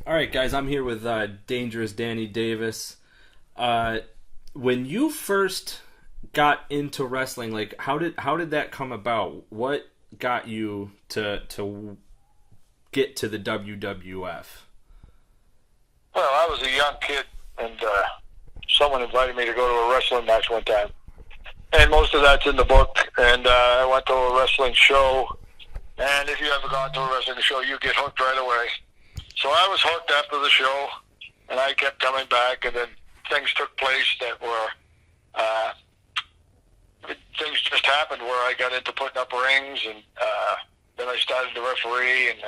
All right, guys, I'm here with Dangerous Danny Davis. When you first got into wrestling, like how did that come about? What got you to get to the WWF? Well, I was a young kid, and someone invited me to go to a wrestling match one time. And most of that's in the book. And I went to a wrestling show. And if you ever gone to a wrestling show, you get hooked right away. So I was hooked after the show, and I kept coming back. And then things took place that were, things just happened where I got into putting up rings, and then I started to referee, and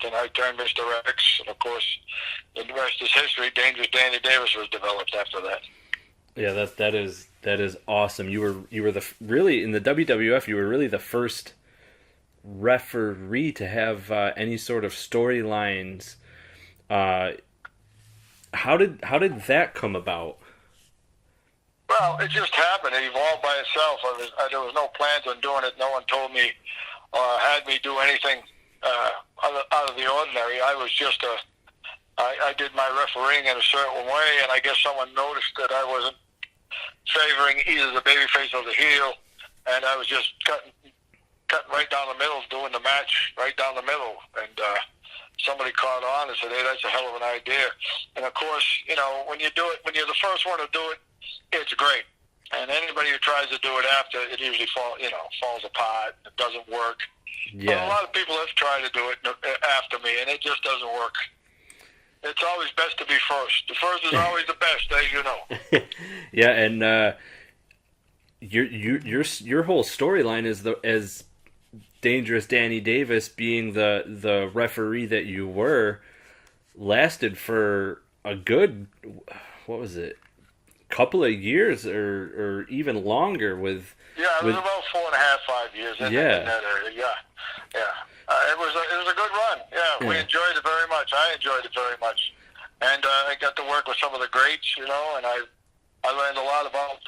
then I turned Mr. X. And of course, the rest is history. Dangerous Danny Davis was developed after that. Yeah, that is awesome. You were really in the WWF. You were really the first referee to have any sort of storylines. How did that come about? Well, it just happened. It evolved by itself. There was no plans on doing it. No one told me or had me do anything out of the ordinary. I was just I did my refereeing in a certain way, and I guess someone noticed that I wasn't favoring either the babyface or the heel, and I was just cutting right down the middle, doing the match right down the middle, and somebody caught on and said, "Hey, that's a hell of an idea." And of course, when you do it, when you're the first one to do it, it's great. And anybody who tries to do it after, it usually falls apart. It doesn't work. Yeah. But a lot of people have tried to do it after me, and it just doesn't work. It's always best to be first. The first is always the best, as you know. Yeah, and your whole storyline is as Dangerous Danny Davis being the referee that you were, lasted for a good, what was it, couple of years or even longer with. Yeah, it was about 4.5, 5 years in that area. Yeah. It was a good run. Yeah, we enjoyed it very much. I enjoyed it very much, and I got to work with some of the greats, and I learned a lot about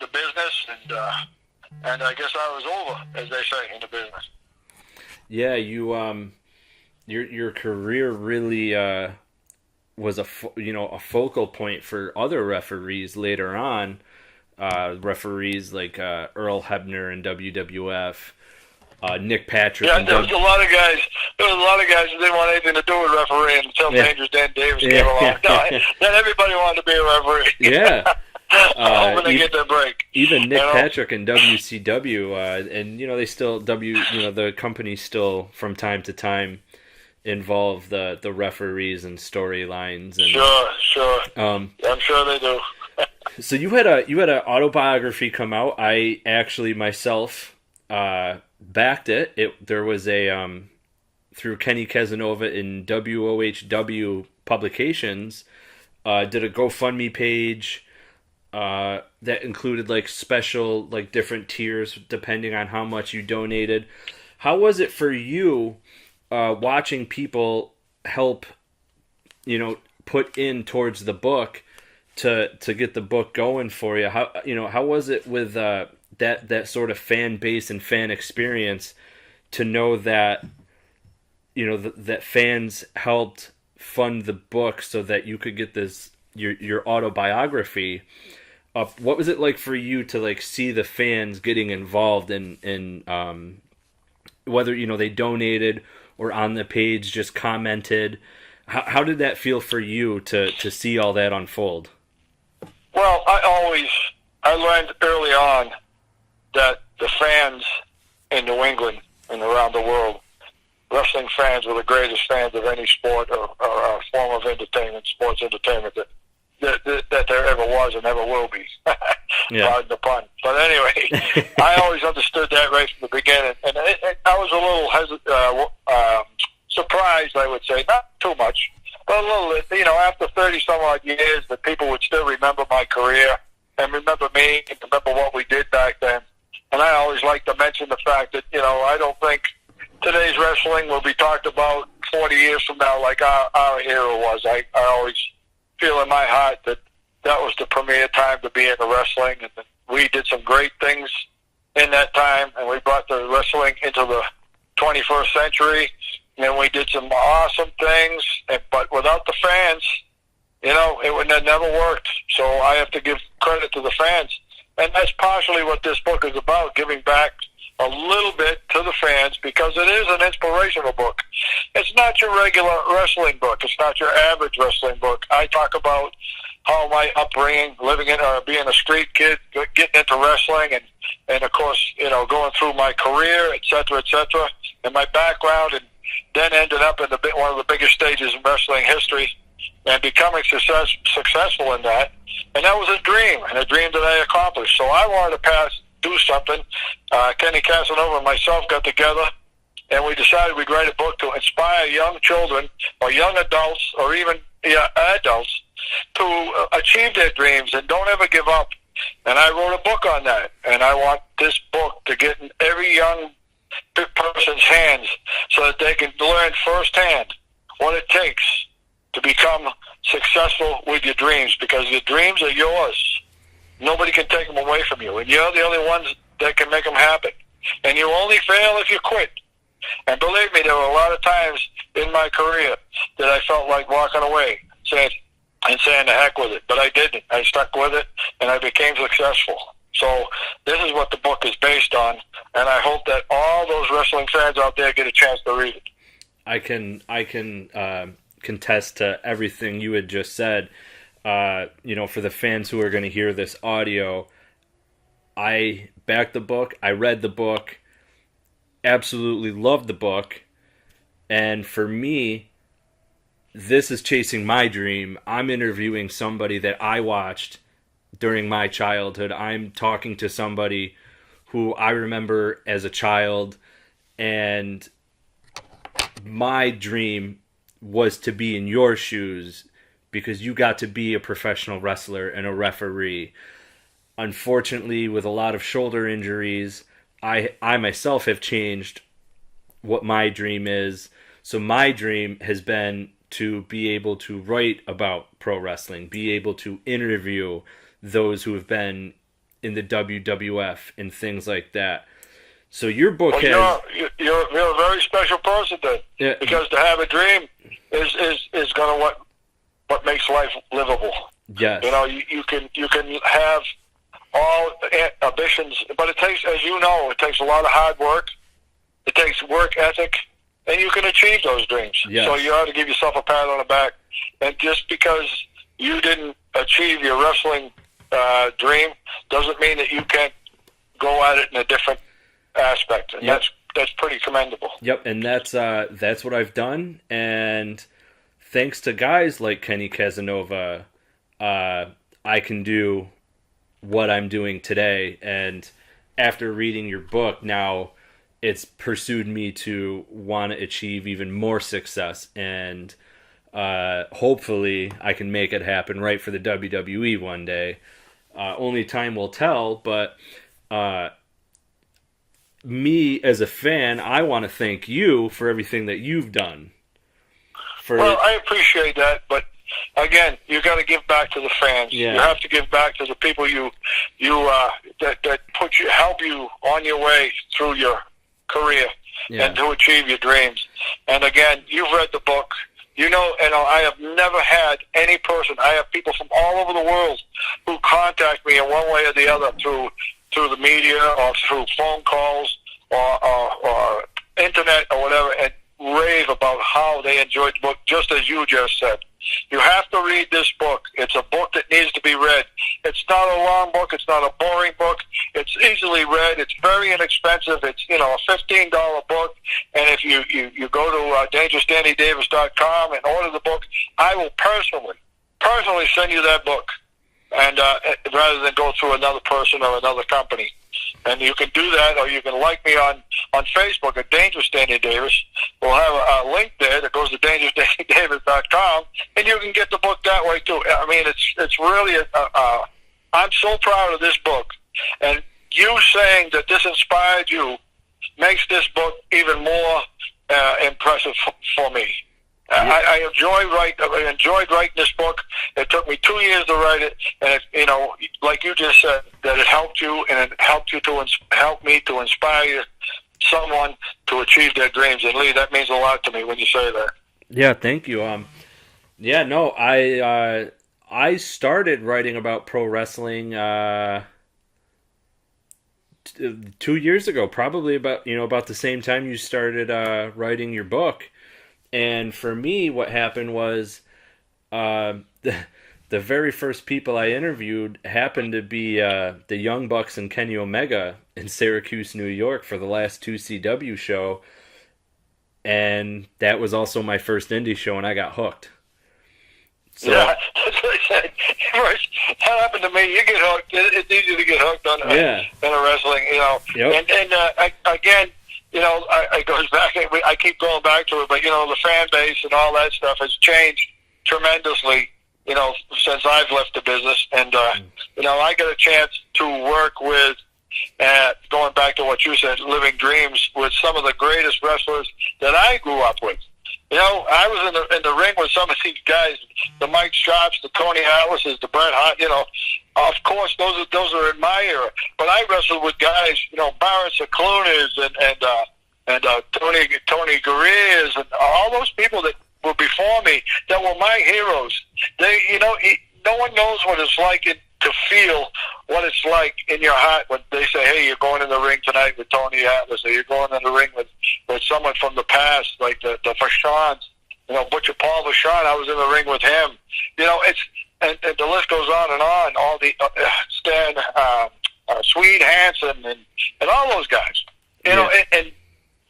the business, and I guess I was over, as they say, in the business. Yeah, your career really was a focal point for other referees later on. Referees like Earl Hebner in WWF. Nick Patrick. Yeah, there was a lot of guys. There was a lot of guys who didn't want anything to do with refereeing until Dangerous Dan Davis came along. Then everybody wanted to be a referee. Yeah. Hoping they get their break. Even Nick Patrick in WCW, and they still the company still from time to time involve the referees and storylines. And sure. I'm sure they do. So you had an autobiography come out. I actually myself backed it. There was a through Kenny Casanova in WOHW Publications, did a GoFundMe page that included like special, like different tiers depending on how much you donated. How was it for you watching people help, put in towards the book to get the book going for you? How was it with that sort of fan base and fan experience to know that that fans helped fund the book so that you could get your autobiography up? What was it like for you to see the fans getting involved in whether they donated or on the page just commented? How did that feel for you to see all that unfold? Well, I learned early on that the fans in New England and around the world, wrestling fans were the greatest fans of any sport or form of entertainment, sports entertainment that there ever was and ever will be. Pardon the pun. But anyway, I always understood that right from the beginning, and I was a little surprised, I would say, not too much, but a little. After 30-some-odd years, that people would still remember my career and remember me and remember what we did back then. And I always like to mention the fact that, I don't think today's wrestling will be talked about 40 years from now like our era was. I always feel in my heart that was the premier time to be in the wrestling, and that we did some great things in that time, and we brought the wrestling into the 21st century, and we did some awesome things. But without the fans, it would have never worked. So I have to give credit to the fans. And that's partially what this book is about, giving back a little bit to the fans, because it is an inspirational book. It's not your regular wrestling book. It's not your average wrestling book. I talk about how my upbringing, living in being a street kid, getting into wrestling, and of course, going through my career, et cetera, and my background, and then ended up in one of the biggest stages in wrestling history, and becoming successful in that. And that was a dream, and a dream that I accomplished. So I wanted to do something. Kenny Casanova and myself got together, and we decided we'd write a book to inspire young children or young adults or even adults to achieve their dreams and don't ever give up. And I wrote a book on that, and I want this book to get in every young person's hands so that they can learn firsthand what it takes to become successful with your dreams, because your dreams are yours. Nobody can take them away from you, and you're the only ones that can make them happen. And you only fail if you quit. And believe me, there were a lot of times in my career that I felt like walking away, saying the heck with it. But I didn't. I stuck with it, and I became successful. So this is what the book is based on, and I hope that all those wrestling fans out there get a chance to read it. I can contest to everything you had just said. For the fans who are going to hear this audio, I backed the book. I read the book. Absolutely loved the book. And for me, this is chasing my dream. I'm interviewing somebody that I watched during my childhood. I'm talking to somebody who I remember as a child, and my dream was to be in your shoes, because you got to be a professional wrestler and a referee. Unfortunately, with a lot of shoulder injuries, I myself have changed what my dream is. So my dream has been to be able to write about pro wrestling, be able to interview those who have been in the WWF and things like that. So your book has... You're a very special person then, because to have a dream is going to what makes life livable. Yes. You can have all ambitions, but it takes, as you know, it takes a lot of hard work. It takes work ethic, and you can achieve those dreams. Yes. So you ought to give yourself a pat on the back. And just because you didn't achieve your wrestling dream doesn't mean that you can't go at it in a different aspect. And that's pretty commendable. Yep, and that's what I've done. And thanks to guys like Kenny Casanova, I can do what I'm doing today. And after reading your book, now it's pursued me to want to achieve even more success. And hopefully I can make it happen right for the WWE one day. Only time will tell, but me as a fan, I want to thank you for everything that you've done. Well, I appreciate that, but again, you got to give back to the fans. Yeah. You have to give back to the people that help you on your way through your career and to achieve your dreams. And again, you've read the book. And I have never had any person. I have people from all over the world who contact me in one way or the other through the media or through phone calls or internet or whatever, and rave about how they enjoyed the book, just as you just said. You have to read this book. It's a book that needs to be read. It's not a long book. It's not a boring book. It's easily read. It's very inexpensive. It's, a $15 book. And if you go to DangerousDannyDavis.com and order the book, I will personally send you that book, and rather than go through another person or another company. And you can do that, or you can like me on Facebook at Dangerous Danny Davis. We'll have a link there that goes to DangerousDannyDavis.com, and you can get the book that way too. I mean, it's really I'm so proud of this book, and you saying that this inspired you makes this book even more impressive for me. I enjoyed writing this book. It took me 2 years to write it, and like you just said, that it helped you, and it helped me to inspire someone to achieve their dreams. And Lee, that means a lot to me when you say that. Yeah, thank you. Yeah, no, I started writing about pro wrestling 2 years ago, probably about the same time you started writing your book. And for me, what happened was the very first people I interviewed happened to be the Young Bucks and Kenny Omega in Syracuse, New York, for the last 2CW show. And that was also my first indie show, and I got hooked. So, yeah, that's what I said. That happened to me. You get hooked. It's easy to get hooked on in a wrestling, Yep. And again, it goes back. I keep going back to it, but the fan base and all that stuff has changed tremendously. Since I've left the business, and I got a chance to work with. Going back to what you said, living dreams with some of the greatest wrestlers that I grew up with. I was in the ring with some of these guys, the Mike Sharps, the Tony Atlases, the Bret Hart. Of course, those are in my era. But I wrestled with guys, Baron Ciclunas and Tony Gurrias and all those people that were before me that were my heroes. They, no one knows what it's like to feel what it's like in your heart when they say, hey, you're going in the ring tonight with Tony Atlas, or you're going in the ring with someone from the past, like the Vachons, Butcher Paul Vachon. I was in the ring with him. And the list goes on and on. All the Stan, Swede Hansen, and all those guys. And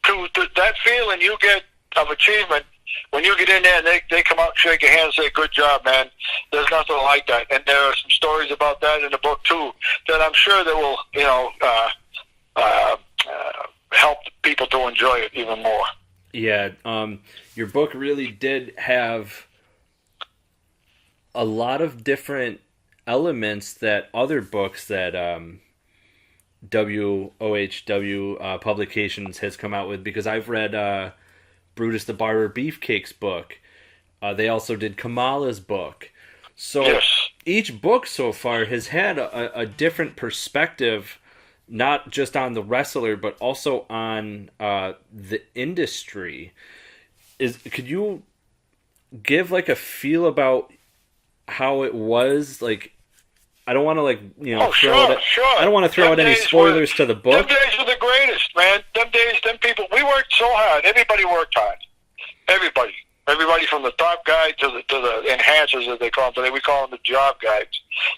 to that feeling you get of achievement, when you get in there and they come out and shake your hand and say, good job, man, there's nothing like that. And there are some stories about that in the book, too, that I'm sure that will, help people to enjoy it even more. Yeah, your book really did have a lot of different elements that other books that WOHW Publications has come out with, because I've read Brutus the Barber Beefcake's book. They also did Kamala's book. So yes. Each book so far has had a different perspective, not just on the wrestler, but also on the industry. Could you give like a feel about how it was? Like, I don't want to sure. I don't want to throw out any spoilers to the book. Them days were the greatest, man. Them people, we worked so hard. Everybody worked hard. Everybody from the top guy to the enhancers, as they call them today. We call them the job guys.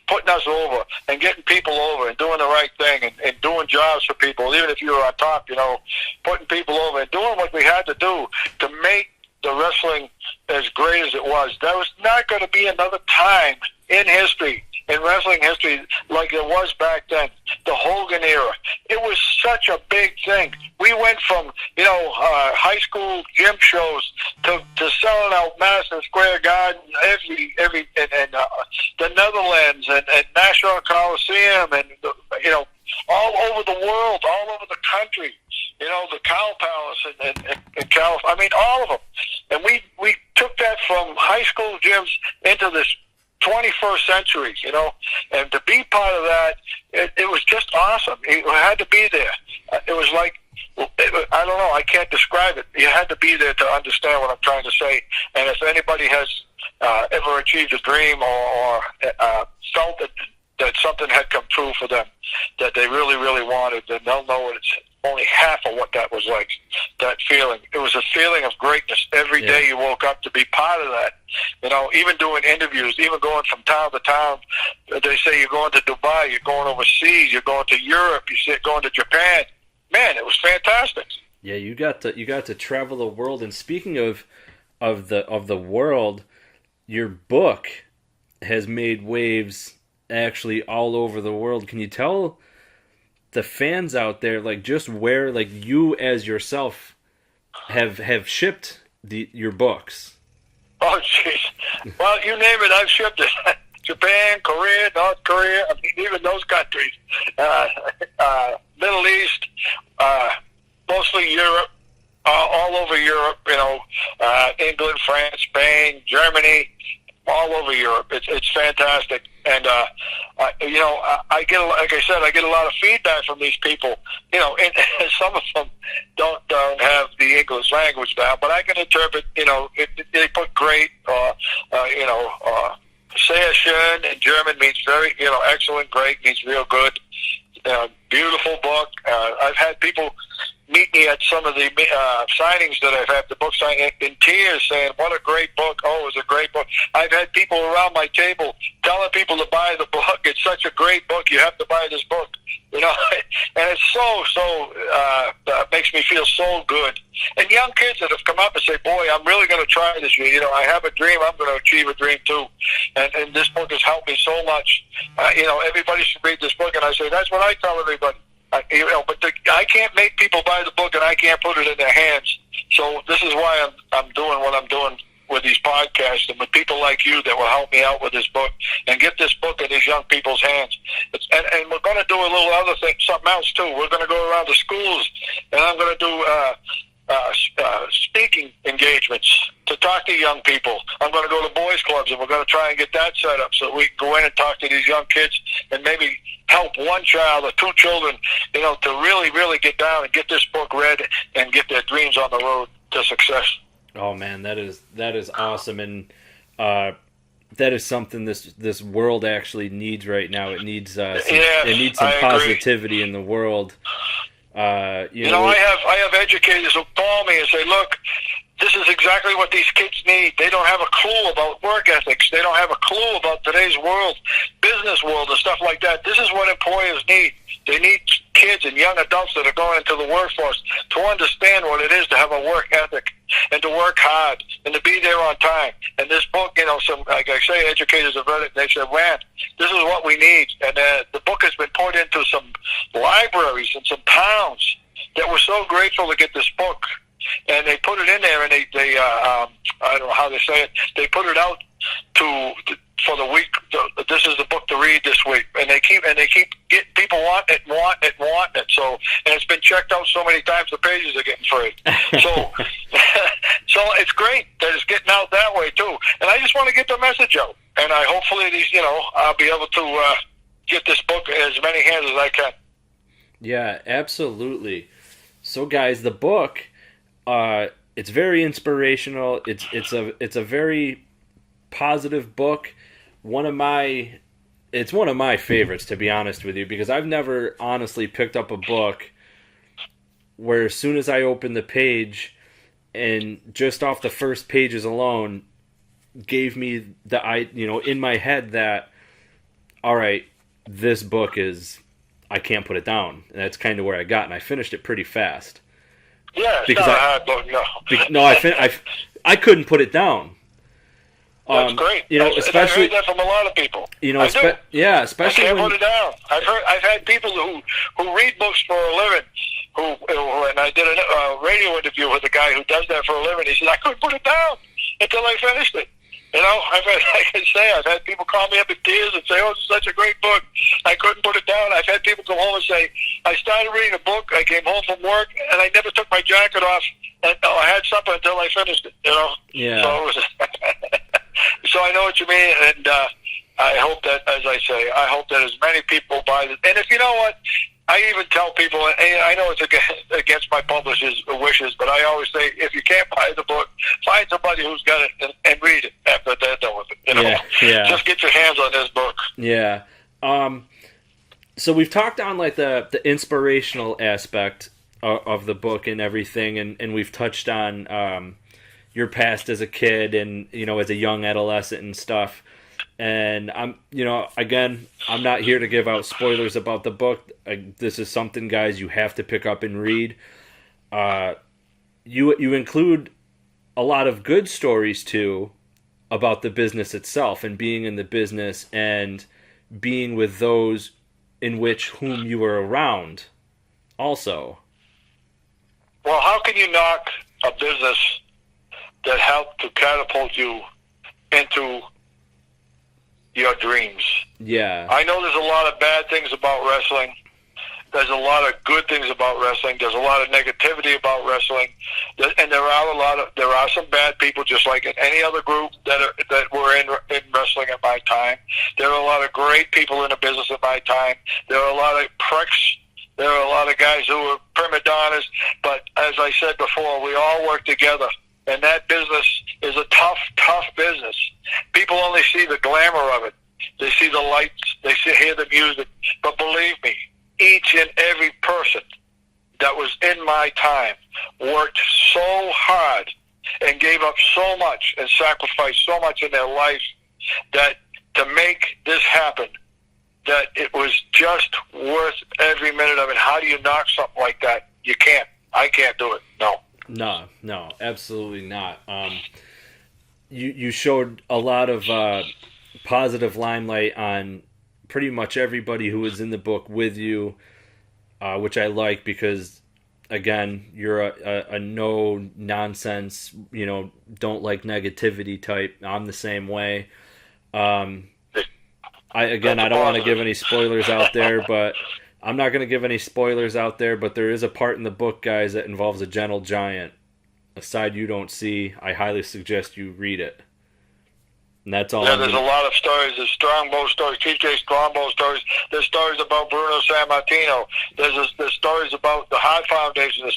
Putting us over and getting people over and doing the right thing and doing jobs for people, even if you were on top, putting people over and doing what we had to do to make the wrestling as great as it was. There was not going to be another time in history, in wrestling history, like it was back then. The Hogan era. It was such a big thing. We went from, high school gym shows to selling out Madison Square Garden, the Netherlands and Nassau Coliseum and, all over the world, all over the country. The Cow Palace and California. I mean, all of them. And we took that from high school gyms into this 21st century, and to be part of that, it was just awesome. You had to be there. It was like, I don't know, I can't describe it. You had to be there to understand what I'm trying to say. And if anybody has ever achieved a dream or felt that something had come true for them, that they really, really wanted, then they'll know it's only half of what that was like, that feeling. It was a feeling of greatness. Every day you woke up to be part of that. Even doing interviews, even going from town to town. They say you're going to Dubai, you're going overseas, you're going to Europe, you're going to Japan. Man, it was fantastic. Yeah, you got to travel the world. And speaking of the world, your book has made waves actually all over the world. Can you tell the fans out there, just where, you as yourself have shipped your books? Oh, jeez. Well, you name it, I've shipped it. Japan, Korea, North Korea, even those countries. Middle East, mostly Europe, all over Europe, England, France, Spain, Germany, all over Europe. It's fantastic, and I get, like I said, I get a lot of feedback from these people. You know, and some of them don't have the English language down, but I can interpret. You know, they put great, sehr schön in German means very, excellent. Great means real good. Beautiful book. I've had people meet me at some of the signings that I've had the book signed in tears, saying, "What a great book! Oh, it was a great book." I've had people around my table telling people to buy the book. It's such a great book. You have to buy this book. You know, and it's so makes me feel so good. And young kids that have come up and say, "Boy, I'm really going to try this. You know, I have a dream. I'm going to achieve a dream too." And this book has helped me so much. Everybody should read this book. And I say that's what I tell everybody. But I can't make people buy the book, and I can't put it in their hands. So this is why I'm doing what I'm doing with these podcasts and with people like you that will help me out with this book and get this book in these young people's hands. And we're going to do a little other thing, something else too. We're going to go around the schools, and I'm going to do speaking engagements to talk to young people. I'm going to go to boys clubs, and we're going to try and get that set up so we can go in and talk to these young kids and maybe help one child or two children, to really, really get down and get this book read and get their dreams on the road to success. Oh man, that is awesome, and that is something this world actually needs right now. It needs some positivity in the world. I have educators who call me and say, "Look, this is exactly what these kids need. They don't have a clue about work ethics. They don't have a clue about today's world, business world, and stuff like that. This is what employers need. They need kids and young adults that are going into the workforce to understand what it is to have a work ethic and to work hard and to be there on time." And this book, some, like I say, educators have read it and they said, "Man, this is what we need." And the book has been put into some libraries in some towns that were so grateful to get this book. And they put it in there, and they I don't know how they say it. They put it out for the week. This is the book to read this week, and they keep getting people want it. So, and it's been checked out so many times, the pages are getting free. So, so it's great that it's getting out that way too. And I just want to get the message out, and hopefully these, I'll be able to get this book in as many hands as I can. Yeah, absolutely. So, guys, the book. It's very inspirational. It's a very positive book. It's one of my favorites, to be honest with you, because I've never honestly picked up a book where as soon as I open the page and just off the first pages alone gave me in my head that, all right, this book is, I can't put it down. And that's kind of where I got, and I finished it pretty fast. Yeah, it's not a hard book, no. I couldn't put it down. That's great. Especially I've heard that from a lot of people. Especially I can't put it down. I've had people who read books for a living. And I did a radio interview with a guy who does that for a living. He said, "I couldn't put it down until I finished it." I've had people call me up in tears and say, "Oh, it's such a great book. I couldn't put it down." I've had people come home and say, "I started reading a book. I came home from work and I never took my jacket off. And I had supper until I finished it." Yeah. So I know what you mean, and I hope that, as I say, I hope that as many people buy it. And if you know what, I even tell people, and I know it's against my publisher's wishes, but I always say, if you can't buy the book, find somebody who's got it and read it after they're done with it. Yeah. Just get your hands on this book. Yeah. So we've talked on like the inspirational aspect of the book and everything, and we've touched on your past as a kid and as a young adolescent and stuff. And I'm not here to give out spoilers about the book. This is something, guys, you have to pick up and read. You include a lot of good stories too about the business itself and being in the business and being with those in whom you were around also. Well, how can you knock a business that helped to catapult you into your dreams? Yeah. I know there's a lot of bad things about wrestling, There's a lot of good things about wrestling. There's a lot of negativity about wrestling, and there are some bad people, just like in any other group that were in wrestling at my time. There are a lot of great people in the business at my time. There are a lot of pricks. There are a lot of guys who were prima donnas. But as I said before, we all work together. And that business is a tough, tough business. People only see the glamour of it. They see the lights. They hear the music. But believe me, each and every person that was in my time worked so hard and gave up so much and sacrificed so much in their life that to make this happen, that it was just worth every minute of it. How do you knock something like that? You can't. I can't do it. No. No, absolutely not. You showed a lot of positive limelight on pretty much everybody who was in the book with you, which I like because, again, you're a no-nonsense, don't like negativity type. I'm the same way. I don't want to give any spoilers out there, but I'm not going to give any spoilers out there, but there is a part in the book, guys, that involves a gentle giant. A side you don't see. I highly suggest you read it. And that's all. Yeah, there's a lot of stories. There's Strongbow stories, TJ Strongbow stories. There's stories about Bruno Sammartino. There's stories about the Hart Foundation.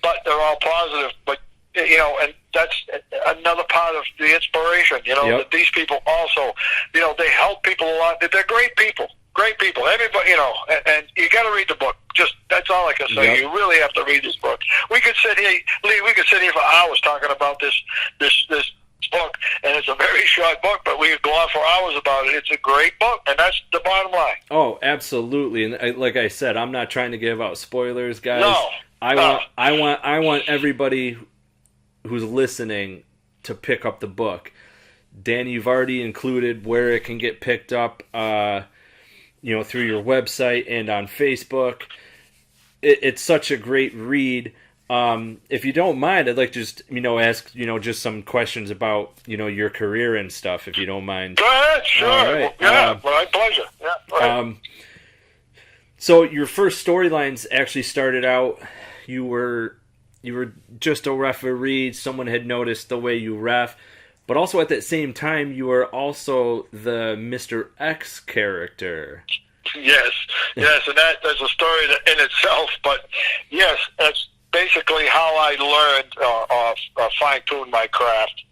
But they're all positive. But and that's another part of the inspiration. That these people also, they help people a lot. They're great people. Great people. Everybody, and you got to read the book. That's all I can say. Yep. You really have to read this book. We could sit here, Lee. We could sit here for hours talking about this book, and it's a very short book, but we could go on for hours about it. It's a great book, and that's the bottom line. Oh, absolutely. And like I said, I'm not trying to give out spoilers, guys. No. I want everybody who's listening to pick up the book. Danny, you've already included where it can get picked up. Through your website and on Facebook. It's such a great read. If you don't mind, I'd like to just, ask, just some questions about, your career and stuff, if you don't mind. Go ahead, sure. All right. My pleasure. Yeah, right. So your first storylines actually started out, you were just a referee, someone had noticed the way you ref, but also at that same time, you were also the Mr. X character. Yes, and that's a story in itself. But yes, that's basically how I learned or fine-tuned my craft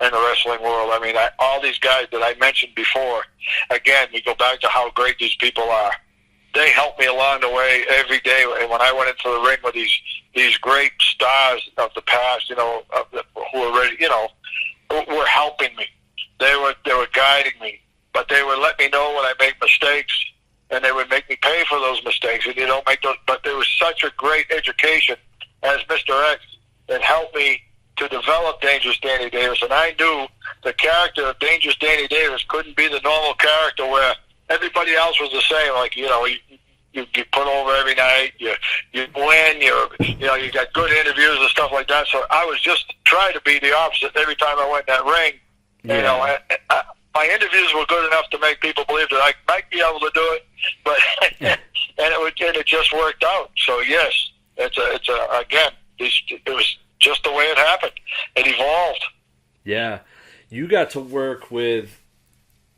in the wrestling world. I mean, all these guys that I mentioned before, again, we go back to how great these people are. They helped me along the way every day. And when I went into the ring with these great stars of the past, who were ready, were helping me. They were guiding me, but they would let me know when I make mistakes, and they would make me pay for those mistakes. And you don't make those. But there was such a great education as Mr. X that helped me to develop Dangerous Danny Davis. And I knew the character of Dangerous Danny Davis couldn't be the normal character where everybody else was the same. Like you put over every night, you win, you got good interviews and stuff like that. So I was just trying to be the opposite every time I went in that ring. Yeah. My interviews were good enough to make people believe that I might be able to do it, but and it just worked out. So yes, it was just the way it happened. It evolved. Yeah, you got to work with.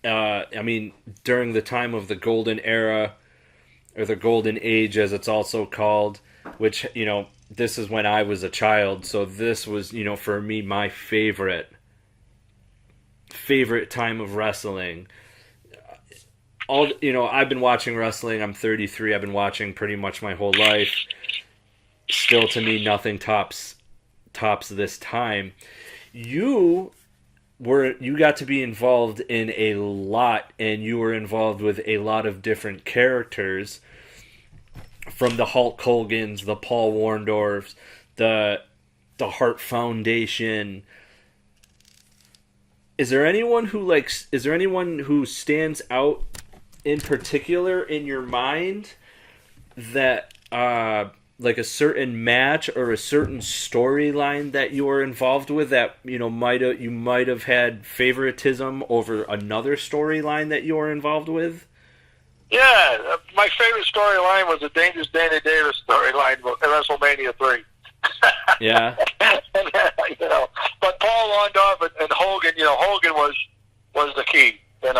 During the time of the Golden Era, or the Golden Age, as it's also called, which, this is when I was a child, so this was, for me, my favorite time of wrestling. I've been watching wrestling, I'm 33, I've been watching pretty much my whole life. Still, to me, nothing tops this time. You got to be involved in a lot, and you were involved with a lot of different characters, from the Hulk Hogan's, the Paul Warndorfs, the Hart Foundation. Is there anyone who stands out in particular in your mind that like a certain match or a certain storyline that you were involved with that you might have had favoritism over another storyline that you were involved with? Yeah, my favorite storyline was the Dangerous Danny Davis storyline at WrestleMania 3. Yeah. And, but Paul Orndorff and Hogan, Hogan was the key, and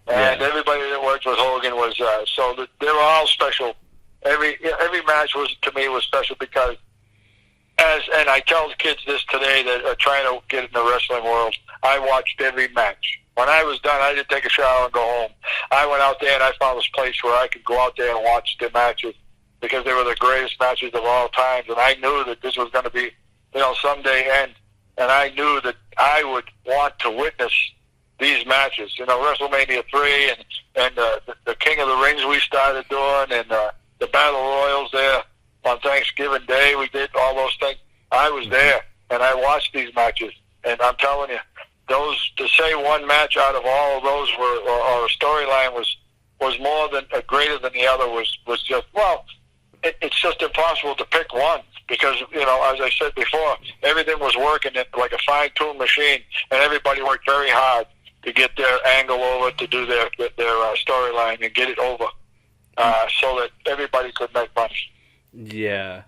everybody that worked with Hogan was they were all special. Every match to me was special because and I tell the kids this today that are trying to get in the wrestling world, I watched every match. When I was done, I didn't take a shower and go home. I went out there and I found this place where I could go out there and watch the matches because they were the greatest matches of all times. And I knew that this was going to be, someday end. And I knew that I would want to witness these matches. WrestleMania 3 and the King of the Rings we started doing and the Battle Royals there on Thanksgiving Day. We did all those things. I was there and I watched these matches. And I'm telling you, to say one match out of all of those or a storyline was more than greater than the other was just it's just impossible to pick one because as I said before, everything was working like a fine-tuned machine, and everybody worked very hard to get their angle over, to do their storyline and get it over, so that everybody could make money. Yeah.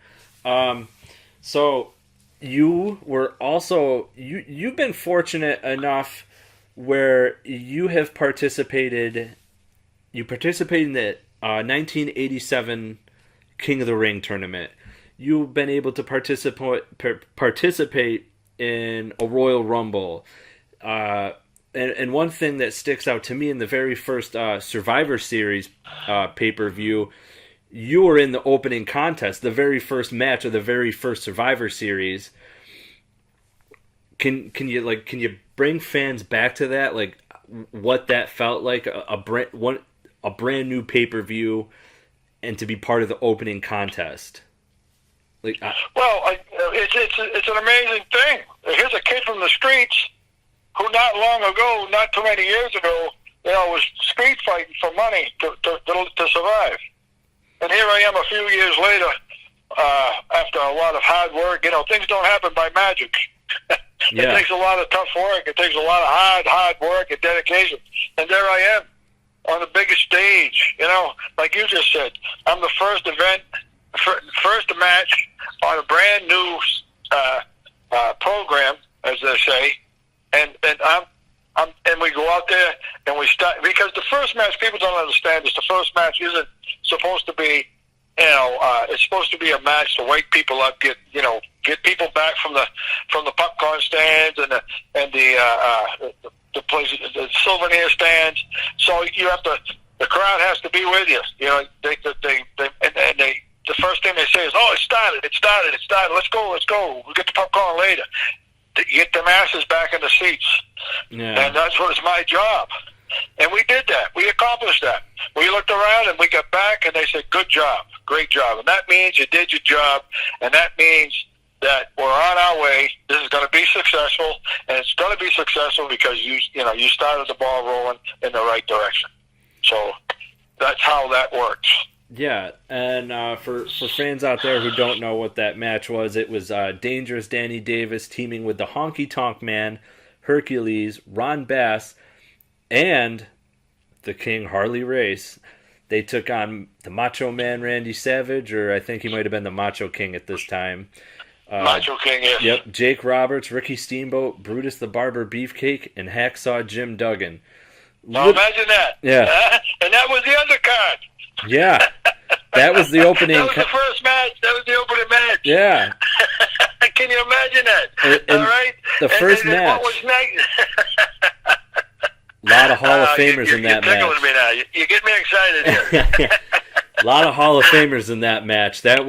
So. You were also you've been fortunate enough where you have participated. You participated in the 1987 King of the Ring tournament. You've been able to participate in a Royal Rumble. And one thing that sticks out to me in the very first Survivor Series pay-per-view, you were in the opening contest, the very first match of the very first Survivor Series. Can you bring fans back to that, like what that felt like, a brand new pay-per-view, and to be part of the opening contest? It's an amazing thing. Here's a kid from the streets who not long ago, not too many years ago, was street fighting for money to survive. And here I am a few years later, after a lot of hard work. Things don't happen by magic. It takes a lot of tough work. It takes a lot of hard work and dedication. And there I am on the biggest stage. Like you just said, I'm the first match on a brand new program, as they say, and we go out there and we start, because the first match, people don't understand this. The first match isn't supposed to be, it's supposed to be a match to wake people up, get people back from the popcorn stands and the places, the souvenir stands. So you have to, the crowd has to be with you. The first thing they say is, "Oh, it started. Let's go. We'll get the popcorn later." To get the masses back in the seats. Yeah. And that's what was my job. And we did that. We accomplished that. We looked around and we got back and they said, "Good job. Great job." And that means you did your job, and that means that we're on our way. This is going to be successful, and it's going to be successful because you started the ball rolling in the right direction. So that's how that works. Yeah, and for fans out there who don't know what that match was, it was Dangerous Danny Davis teaming with the Honky Tonk Man, Hercules, Ron Bass, and the King Harley Race. They took on the Macho Man Randy Savage, or I think he might have been the Macho King at this time. Macho King, yes. Yep, Jake Roberts, Ricky Steamboat, Brutus the Barber Beefcake, and Hacksaw Jim Duggan. Now imagine that. Yeah. And that was the undercard. Yeah, that was the opening. That was the first match. That was the opening match. Yeah. Can you imagine that? And all right. The first match. What was next? A lot of Hall of Famers in that match. You're tickling me now. You get me excited here. A lot of Hall of Famers in that match. That's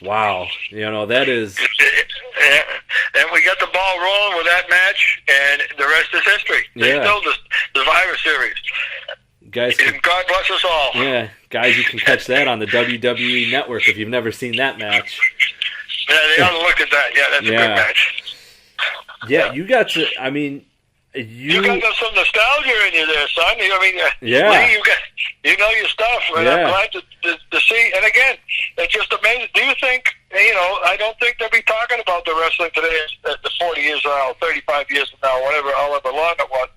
wow. That is. And we got the ball rolling with that match, and the rest is history. They still the Survivor Series. Guys, God bless us all. Yeah, guys, you can catch that on the WWE Network if you've never seen that match. Yeah, they ought to look at that. Yeah, that's a good match. Yeah, you got to. I mean, you got some nostalgia in you there, son. You know your stuff. And I'm glad to see. And again, it's just amazing. Do you think? I don't think they'll be talking about the wrestling today at the 40 years from now, 35 years from now, however long it was.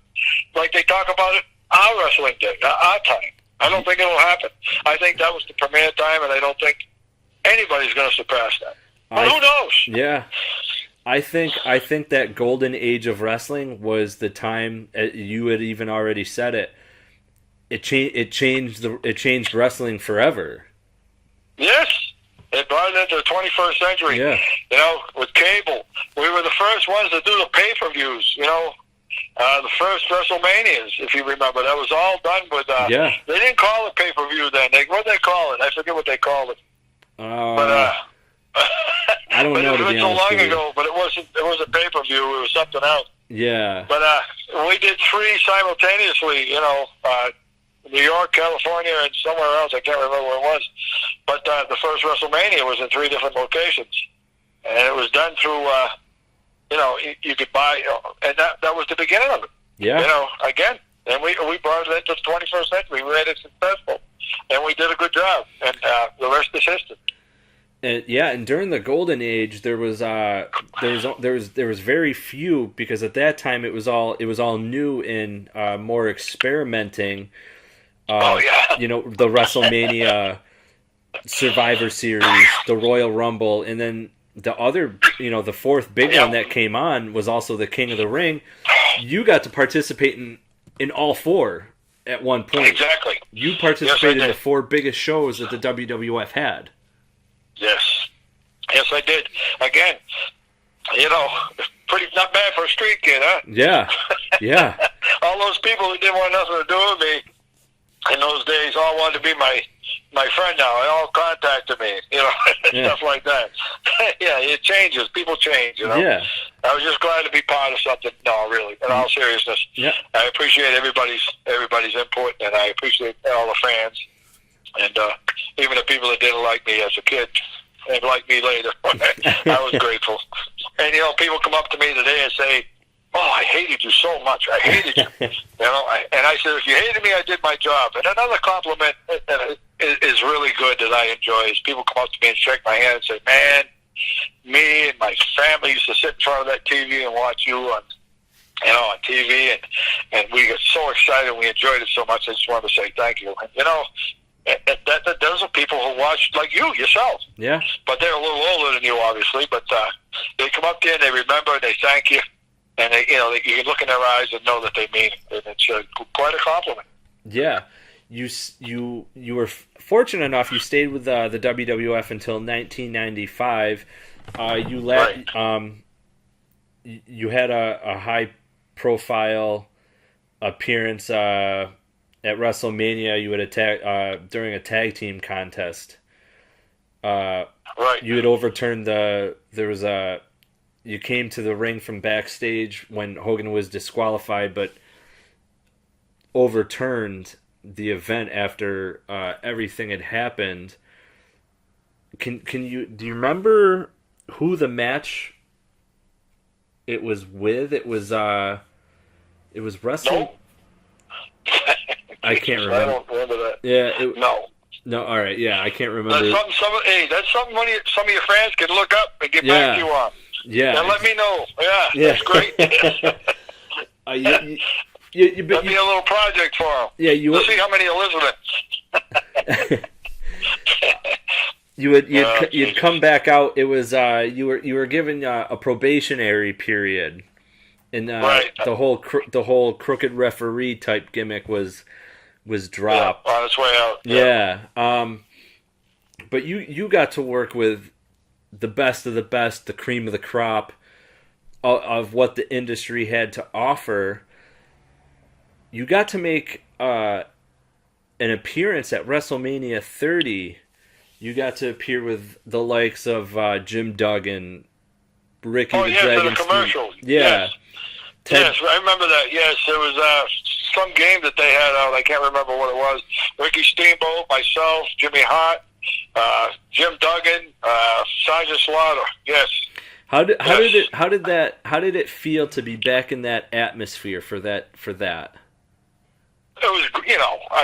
Like they talk about it. Our wrestling day, our time. I don't think it'll happen. I think that was the premier time, and I don't think anybody's going to surpass that. But who knows? Yeah. I think that golden age of wrestling was the time, you had even already said it. It changed wrestling forever. Yes, it brought it into the 21st century. Yeah. You know, with cable, we were the first ones to do the pay-per-views. You know, the first WrestleManias, if you remember, that was all done with. Yeah. They didn't call it pay-per-view then. What did they call it? I forget what they called it. I don't know, to be honest with you. It was so long ago, but it wasn't pay-per-view. It was something else. Yeah. But we did 3 simultaneously, you know, New York, California, and somewhere else. I can't remember where it was. But the first WrestleMania was in 3 different locations. And it was done through, you know, you could buy, and that was the beginning of it. Yeah. You know, again, and we brought it into the 21st century. We made it successful. And we did a good job. And the rest is history. And during the golden age, there was very few, because at that time it was all new and more experimenting. You know, the WrestleMania, Survivor Series, the Royal Rumble, and then the other, you know, the fourth big one that came on was also the King of the Ring. You got to participate in all 4 at one point. Exactly. You participated in the 4 biggest shows that the WWF had. Yes, I did. Again, you know, pretty not bad for a street kid, huh? Yeah. All those people who didn't want nothing to do with me in those days all wanted to be my friend now. They all contacted me, you know, stuff like that. Yeah, it changes. People change, you know. Yeah. I was just glad to be part of something. No, really, in all seriousness. Yeah. I appreciate everybody's input, and I appreciate all the fans. And even the people that didn't like me as a kid, and like me later, I was grateful. And, you know, people come up to me today and say, "Oh, I hated you so much. I hated you." You know, and I said, if you hated me, I did my job. And another compliment is really good that I enjoy is people come up to me and shake my hand and say, "Man, me and my family used to sit in front of that TV and watch you on TV, and we got so excited. We enjoyed it so much. I just wanted to say thank you." And, you know, that those are people who watch like you yourself. Yeah. But they're a little older than you, obviously. But they come up there and they remember and they thank you, and you can look in their eyes and know that they mean it. And it's quite a compliment. Yeah. You were fortunate enough. You stayed with the WWF until 1995. You had a high profile appearance at WrestleMania. You had during a tag team contest. Right. You had overturned you came to the ring from backstage when Hogan was disqualified, but overturned the event after everything had happened. Do you remember who the match it was with? It was wrestling. No. I can't remember. I don't remember that. Yeah. No. All right. Yeah, I can't remember. That's something some of your fans can look up and get back to you on. Yeah. And let me know. Yeah. That's great. That'd be a little project for them. Yeah, Let's see how many Elizabeth. You'd come back out. It was you were given a probationary period, and right. the whole crooked referee type gimmick was dropped. On its way out. Yeah. But you got to work with the best of the best, the cream of the crop of what the industry had to offer. You got to make an appearance at WrestleMania 30. You got to appear with the likes of Jim Duggan, Ricky the Dragon. The commercial. Yeah. Yes, I remember that. Yes, there was some game that they had out. I can't remember what it was. Ricky Steamboat, myself, Jimmy Hart, Jim Duggan, Sergeant Slaughter. Yes. How did it feel to be back in that atmosphere for that? It was,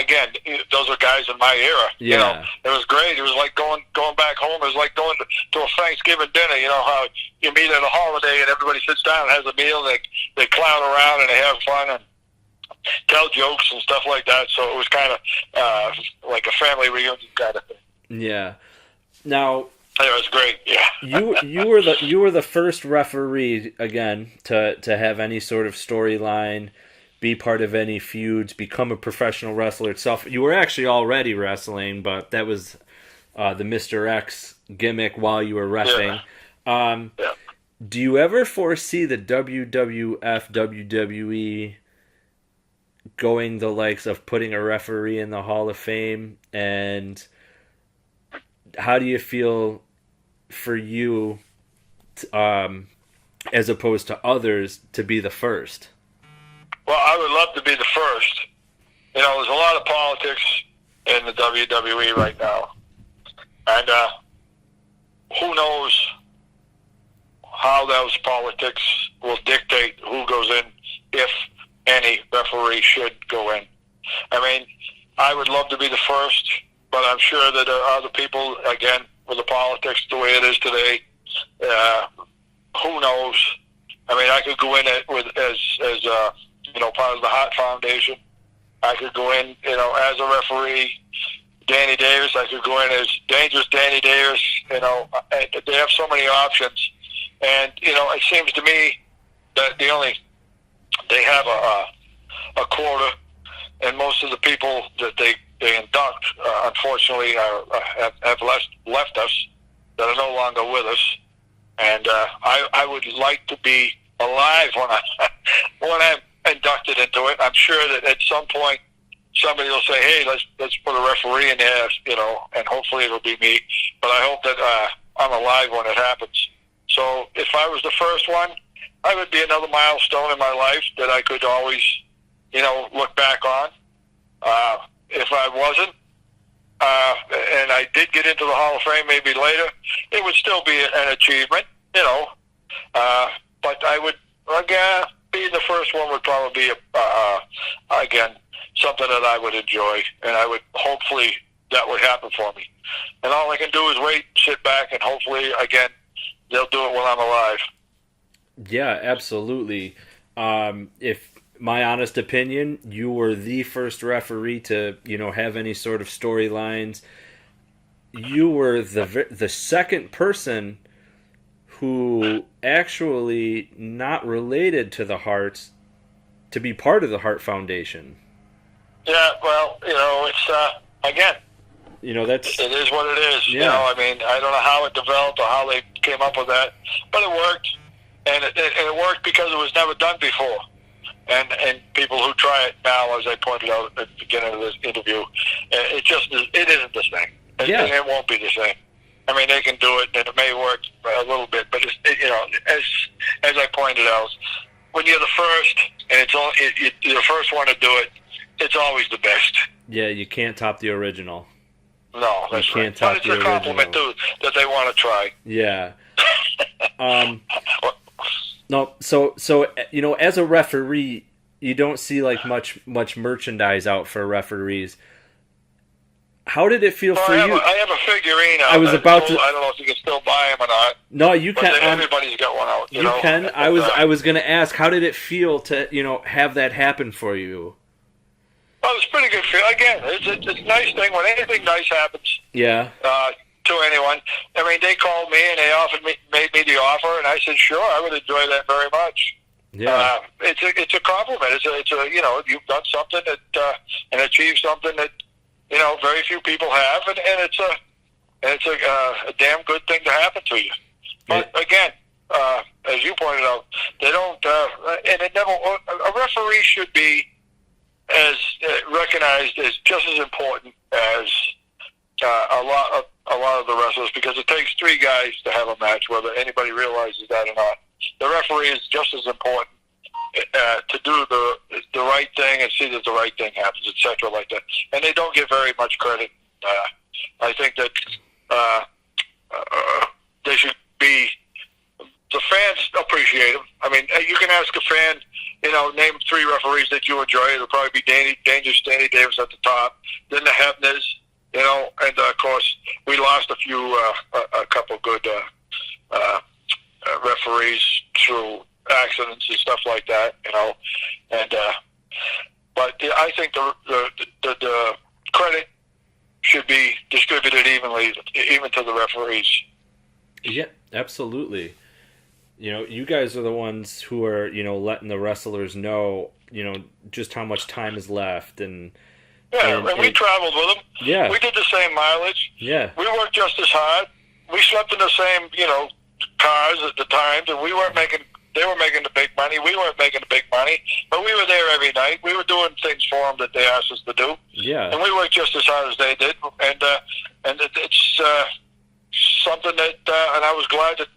again, those are guys in my era. Yeah. It was great. It was like going back home. It was like going to a Thanksgiving dinner. You know how you meet at a holiday and everybody sits down and has a meal. They clown around and they have fun. And tell jokes and stuff like that. So it was kind of like a family reunion kind of thing. Yeah. Now, it was great. Yeah. you were the first referee again to have any sort of storyline, be part of any feuds, become a professional wrestler itself. You were actually already wrestling, but that was the Mr. X gimmick while you were wrestling. Yeah. Do you ever foresee the WWF, WWE going the likes of putting a referee in the Hall of Fame? And how do you feel for you, as opposed to others, to be the first? Well, I would love to be the first. You know, there's a lot of politics in the WWE right now. And who knows how those politics will dictate who goes in, if any referee should go in. I mean, I would love to be the first, but I'm sure that there are other people, again, with the politics the way it is today, who knows? I mean, I could go in as part of the Hart Foundation. I could go in, as a referee. Danny Davis, I could go in as Dangerous Danny Davis. They have so many options. And, it seems to me that they have a quota, and most of the people that they induct, unfortunately, have left us, that are no longer with us. And I would like to be alive when I'm inducted into it. I'm sure that at some point somebody will say, "Hey, let's put a referee in there," and hopefully it'll be me. But I hope that I'm alive when it happens. So if I was the first one, I would be another milestone in my life that I could always, look back on. If I wasn't, and I did get into the Hall of Fame maybe later, it would still be an achievement, but I would, again, being the first one would probably be, again, something that I would enjoy, and I would, hopefully, that would happen for me. And all I can do is wait, sit back, and hopefully, again, they'll do it while I'm alive. Yeah, absolutely. If my honest opinion, you were the first referee to, have any sort of storylines. You were the second person who actually not related to the Harts to be part of the Hart Foundation. Yeah, well, it's again. It is what it is. Yeah. I mean, I don't know how it developed or how they came up with that, but it worked, and it worked because it was never done before. And people who try it now, as I pointed out at the beginning of this interview, it isn't the same. It won't be the same. I mean, they can do it, and it may work a little bit, but as I pointed out, when you're the first, and you're the first one to do it, it's always the best. Yeah, you can't top the original. No, that's right. But it's a compliment too that they want to try. Yeah. No, so as a referee, you don't see like much merchandise out for referees. How did it feel for you? I have a figurine out. I was about to. I don't know if you can still buy them or not. No, you can. Everybody's got one out. You can. I was going to ask, how did it feel to have that happen for you? Well, it's a pretty good feel. Again, it's a nice thing when anything nice happens. Yeah. To anyone. I mean, they called me and they made me the offer, and I said, sure, I would enjoy that very much. Yeah. It's a compliment. It's a you've done something that and achieved something that very few people have, and it's a damn good thing to happen to you. But again, as you pointed out, they don't, and it never. A referee should be as recognized as just as important as a lot of the wrestlers, because it takes three guys to have a match, whether anybody realizes that or not. The referee is just as important to do the right thing and see that the right thing happens, etc., like that. And they don't get very much credit. I think that they should be. The fans appreciate them. I mean, you can ask a fan, name three referees that you enjoy. It'll probably be Dangerous Danny Davis at the top, then the Hebners, and of course we lost a couple good referees through accidents and stuff like that, and but I think the credit should be distributed evenly, even to the referees. Yeah, absolutely. You guys are the ones who are, letting the wrestlers know, just how much time is left, and we traveled with them. Yeah, we did the same mileage. Yeah, we worked just as hard. We slept in the same, cars at the times, and we weren't making. They were making the big money. We weren't making the big money, but we were there every night. We were doing things for them that they asked us to do. Yeah, and we worked just as hard as they did. And it's something that, and I was glad to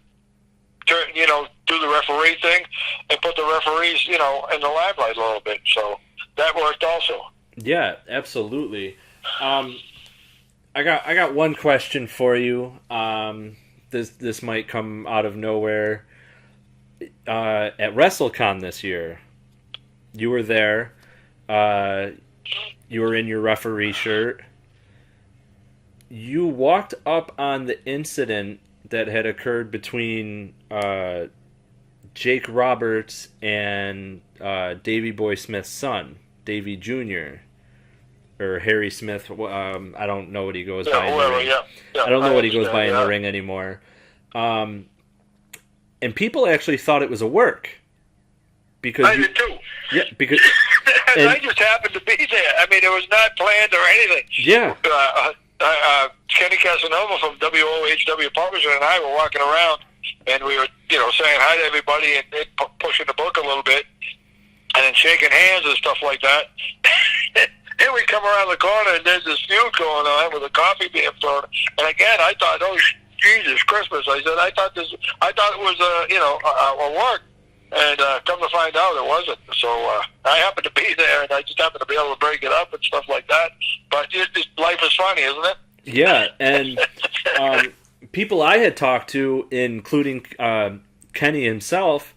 do the referee thing and put the referees, in the limelight a little bit. So that worked also. Yeah, absolutely. I got one question for you. This might come out of nowhere. At WrestleCon this year, you were there. You were in your referee shirt. You walked up on the incident that had occurred between Jake Roberts and Davey Boy Smith's son, Davey Jr., or Harry Smith. I don't know what he goes by in the ring. I don't know what he goes by in the ring anymore. And people actually thought it was a work. Because I did too. Yeah, because... and I just happened to be there. I mean, it was not planned or anything. Yeah. Kenny Casanova from WOHW Publisher and I were walking around, and we were, saying hi to everybody and pushing the book a little bit, and then shaking hands and stuff like that. And we come around the corner, and there's this feud going on with a coffee being thrown. And again, I thought, oh, Jesus Christmas! I said, I thought it was a work, and come to find out it wasn't. So I happened to be there, and I just happened to be able to break it up and stuff like that. But life is funny, isn't it? Yeah, and people I had talked to, including Kenny himself,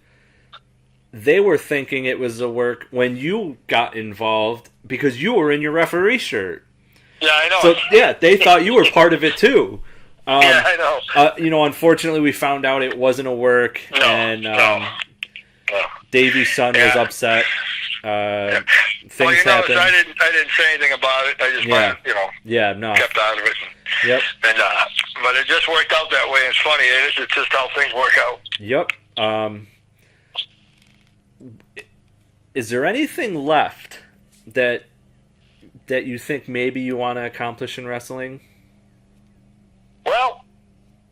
they were thinking it was a work when you got involved because you were in your referee shirt. Yeah, I know. So yeah, they thought you were part of it too. Yeah, I know. Unfortunately, we found out it wasn't a work, and Davey's son was upset. Things happened. I didn't say anything about it. I just kept out of it. Yep. And but it just worked out that way. It's funny. It's just how things work out. Yep. Is there anything left that you think maybe you want to accomplish in wrestling? Well,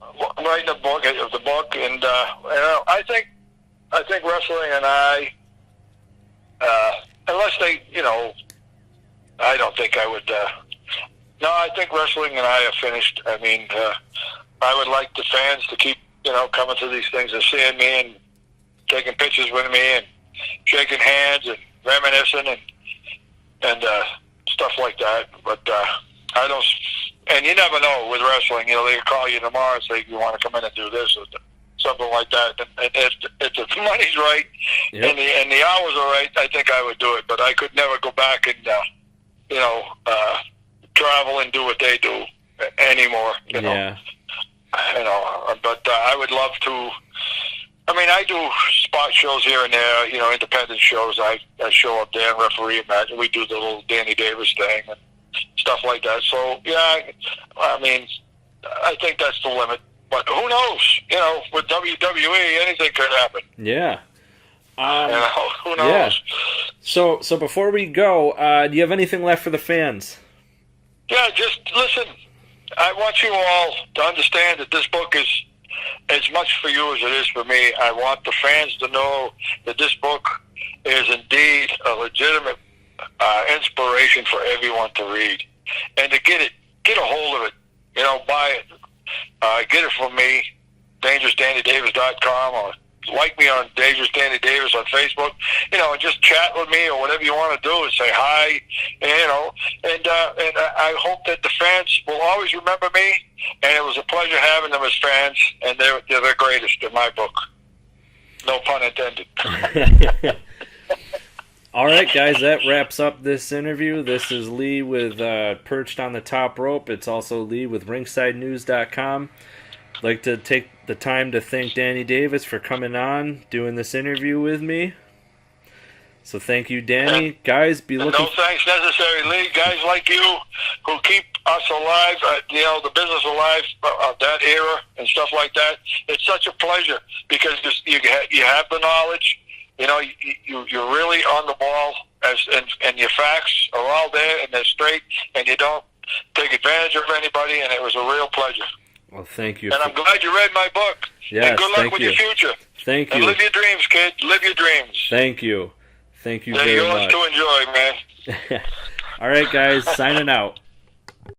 I'm writing the book, and I think wrestling and I, unless they, I don't think I would. No, I think wrestling and I are finished. I mean, I would like the fans to keep, coming to these things and seeing me and taking pictures with me and shaking hands and reminiscing and stuff like that. But I don't. And you never know with wrestling. They call you tomorrow and say you want to come in and do this or something like that. And if the money's right and the hours are right, I think I would do it. But I could never go back and travel and do what they do anymore. You know. But I would love to. I mean, I do spot shows here and there. Independent shows. I show up there and referee a match. We do the little Danny Davis thing and stuff like that. So, yeah, I mean, I think that's the limit. But who knows? With WWE, anything could happen. Yeah. Who knows? Yeah. So before we go, do you have anything left for the fans? Yeah, just listen. I want you all to understand that this book is as much for you as it is for me. I want the fans to know that this book is indeed a legitimate inspiration for everyone to read, and to get a hold of it. Buy it. Get it from me, DangerousDannyDavis.com, or like me on Dangerous Danny Davis on Facebook. And just chat with me or whatever you want to do, and say hi. And I hope that the fans will always remember me. And it was a pleasure having them as fans, and they're the greatest in my book. No pun intended. All right, guys, that wraps up this interview. This is Lee with Perched on the Top Rope. It's also Lee with RingsideNews.com. I'd like to take the time to thank Danny Davis for coming on, doing this interview with me. So thank you, Danny. Guys, be And looking. no thanks necessary, Lee. Guys like you who keep us alive, the business alive, that era and stuff like that. It's such a pleasure because you have the knowledge. You're really on the ball, and your facts are all there and they're straight, and you don't take advantage of anybody. And it was a real pleasure. Well, thank you. And I'm glad you read my book. Yes, and good luck with your future. Thank you. And live your dreams, kid. Live your dreams. Thank you. Thank you They're very yours much. to enjoy, man. All right, guys, signing out.